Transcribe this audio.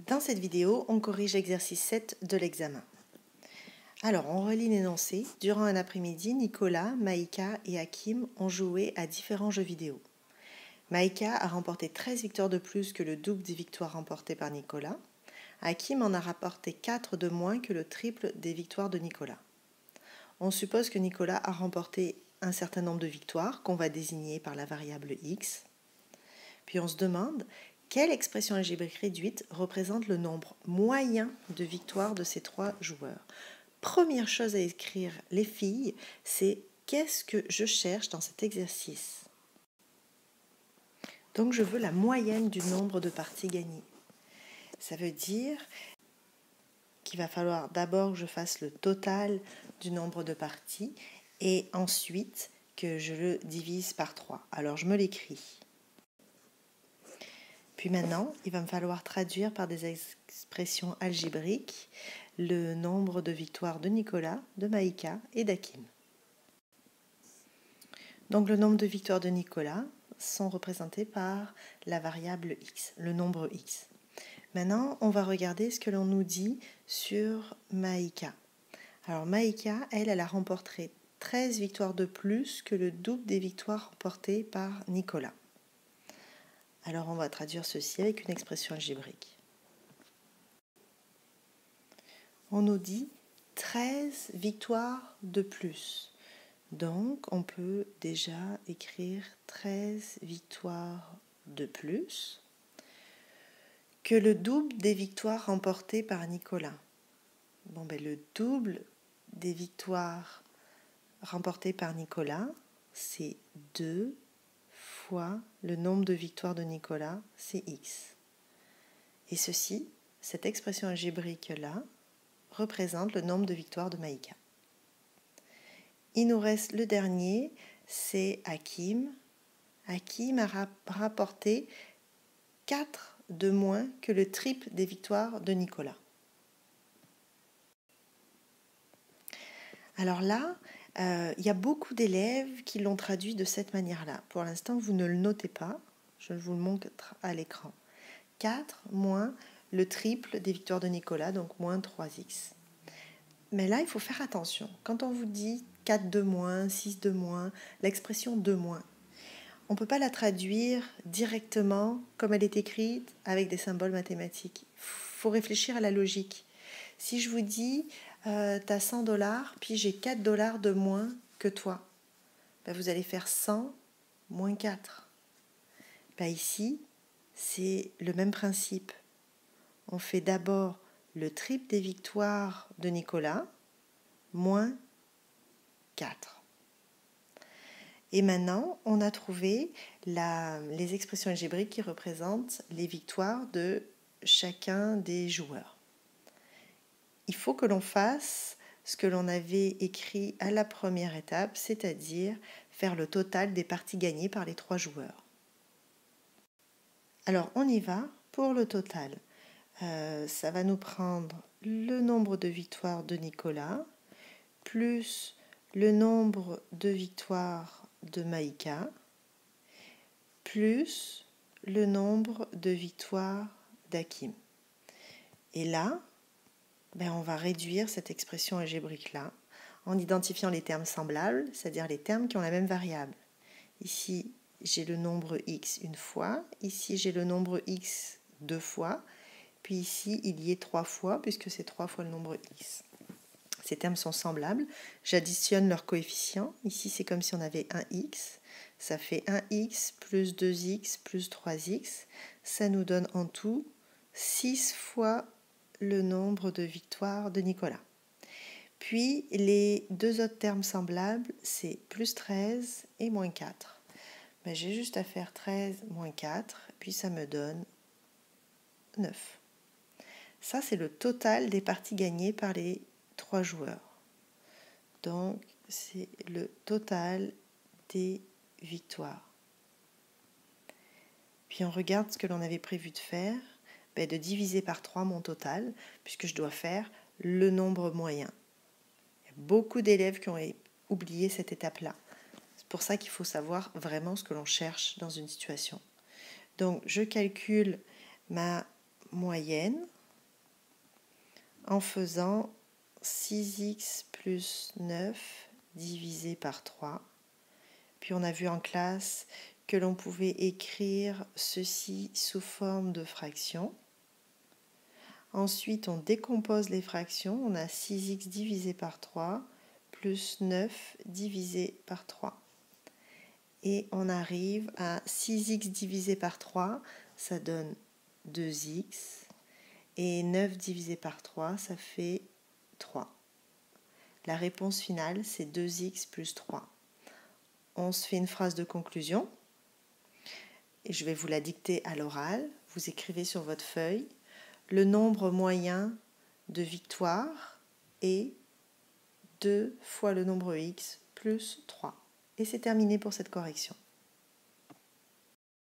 Dans cette vidéo, on corrige l'exercice 7 de l'examen. Alors, on relit l'énoncé. Durant un après-midi, Nicolas, Maïka et Hakim ont joué à différents jeux vidéo. Maïka a remporté 13 victoires de plus que le double des victoires remportées par Nicolas. Hakim en a rapporté 4 de moins que le triple des victoires de Nicolas. On suppose que Nicolas a remporté un certain nombre de victoires qu'on va désigner par la variable x. Puis on se demande quelle expression algébrique réduite représente le nombre moyen de victoires de ces trois joueurs. Première chose à écrire, les filles, c'est qu'est-ce que je cherche dans cet exercice. Donc je veux la moyenne du nombre de parties gagnées. Ça veut dire qu'il va falloir d'abord que je fasse le total du nombre de parties et ensuite que je le divise par 3. Alors je me l'écris. Puis maintenant, il va me falloir traduire par des expressions algébriques le nombre de victoires de Nicolas, de Maïka et d'Hakim. Donc le nombre de victoires de Nicolas sont représentés par la variable x, le nombre x. Maintenant, on va regarder ce que l'on nous dit sur Maïka. Alors Maïka, elle a remporté 13 victoires de plus que le double des victoires remportées par Nicolas. Alors on va traduire ceci avec une expression algébrique. On nous dit 13 victoires de plus. Donc on peut déjà écrire 13 victoires de plus que le double des victoires remportées par Nicolas. Le double des victoires remportées par Nicolas, c'est 2 fois le nombre de victoires de Nicolas, c'est x. Et ceci, cette expression algébrique-là, représente le nombre de victoires de Maïka. Il nous reste le dernier, c'est Hakim. Hakim a rapporté 4 de moins que le triple des victoires de Nicolas. Alors là, il y a beaucoup d'élèves qui l'ont traduit de cette manière-là. Pour l'instant, vous ne le notez pas, je vous le montre à l'écran. 4 moins le triple des victoires de Nicolas, donc moins 3x. Mais là, il faut faire attention. Quand on vous dit 4 de moins, 6 de moins, l'expression de moins, on ne peut pas la traduire directement comme elle est écrite avec des symboles mathématiques. Il faut réfléchir à la logique. Si je vous dis, tu as 100 $, puis j'ai 4 $ de moins que toi, vous allez faire 100 moins 4. Ici, c'est le même principe. On fait d'abord le triple des victoires de Nicolas, moins 4. Et maintenant, on a trouvé les expressions algébriques qui représentent les victoires de chacun des joueurs. Il faut que l'on fasse ce que l'on avait écrit à la première étape, c'est-à-dire faire le total des parties gagnées par les 3 joueurs. Alors, on y va pour le total. Ça va nous prendre le nombre de victoires de Nicolas, plus le nombre de victoires de Maïka, plus le nombre de victoires d'Hakim. Et là, on va réduire cette expression algébrique-là en identifiant les termes semblables, c'est-à-dire les termes qui ont la même variable. Ici, j'ai le nombre x une fois, ici j'ai le nombre x 2 fois, puis ici il y est 3 fois, puisque c'est 3 fois le nombre x. Ces termes sont semblables, j'additionne leurs coefficients, ici c'est comme si on avait un x, ça fait 1x plus 2x plus 3x, ça nous donne en tout 6 fois le nombre de victoires de Nicolas. Puis les deux autres termes semblables, c'est plus 13 et moins 4. J'ai juste à faire 13 moins 4, puis ça me donne 9. Ça, c'est le total des parties gagnées par les 3 joueurs. Donc, c'est le total des victoires. Puis on regarde ce que l'on avait prévu de faire, de diviser par 3 mon total, puisque je dois faire le nombre moyen. Il y a beaucoup d'élèves qui ont oublié cette étape-là. C'est pour ça qu'il faut savoir vraiment ce que l'on cherche dans une situation. Donc, je calcule ma moyenne. en faisant 6x plus 9 divisé par 3. Puis on a vu en classe que l'on pouvait écrire ceci sous forme de fraction. Ensuite, on décompose les fractions. On a 6x divisé par 3 plus 9 divisé par 3. Et on arrive à 6x divisé par 3, ça donne 2x. Et 9 divisé par 3, ça fait 3. La réponse finale, c'est 2x plus 3. On se fait une phrase de conclusion. Et je vais vous la dicter à l'oral. Vous écrivez sur votre feuille. Le nombre moyen de victoires est 2 fois le nombre x plus 3. Et c'est terminé pour cette correction.